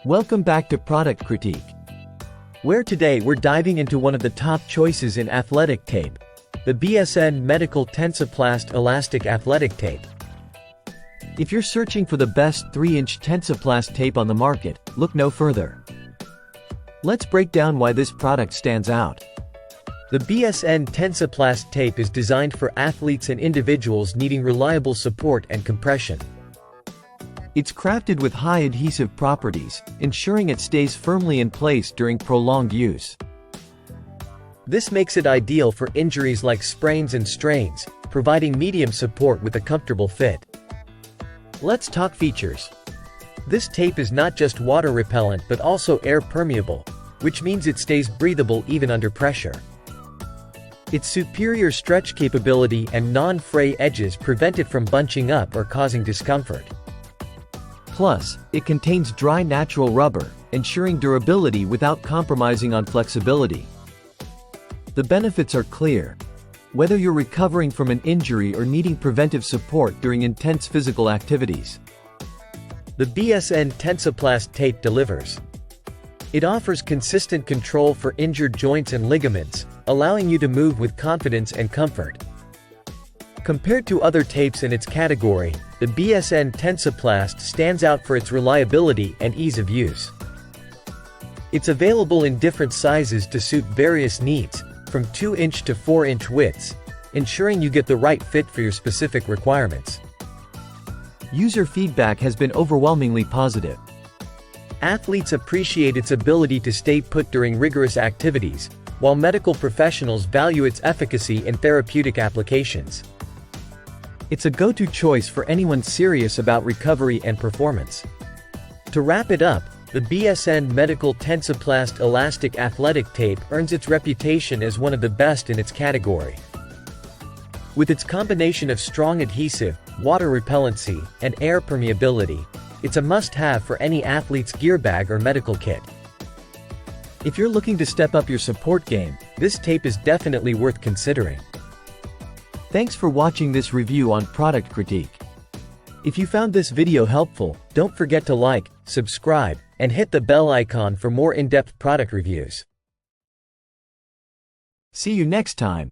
Welcome back to Product Critique, where today we're diving into one of the top choices in athletic tape, the BSN Medical Tensoplast Elastic Athletic Tape. If you're searching for the best 3-inch Tensoplast tape on the market, look no further. Let's break down why this product stands out. The BSN Tensoplast tape is designed for athletes and individuals needing reliable support and compression. It's crafted with high adhesive properties, ensuring it stays firmly in place during prolonged use. This makes it ideal for injuries like sprains and strains, providing medium support with a comfortable fit. Let's talk features. This tape is not just water repellent but also air permeable, which means it stays breathable even under pressure. Its superior stretch capability and non-fray edges prevent it from bunching up or causing discomfort. Plus, it contains dry natural rubber, ensuring durability without compromising on flexibility. The benefits are clear. Whether you're recovering from an injury or needing preventive support during intense physical activities, the BSN Tensoplast tape delivers. It offers consistent control for injured joints and ligaments, allowing you to move with confidence and comfort. Compared to other tapes in its category, the BSN Tensoplast stands out for its reliability and ease of use. It's available in different sizes to suit various needs, from 2-inch to 4-inch widths, ensuring you get the right fit for your specific requirements. User feedback has been overwhelmingly positive. Athletes appreciate its ability to stay put during rigorous activities, while medical professionals value its efficacy in therapeutic applications. It's a go-to choice for anyone serious about recovery and performance. To wrap it up, the BSN Medical Tensoplast Elastic Athletic Tape earns its reputation as one of the best in its category. With its combination of strong adhesive, water repellency, and air permeability, it's a must-have for any athlete's gear bag or medical kit. If you're looking to step up your support game, this tape is definitely worth considering. Thanks for watching this review on Product Critique. If you found this video helpful, don't forget to like, subscribe, and hit the bell icon for more in-depth product reviews. See you next time.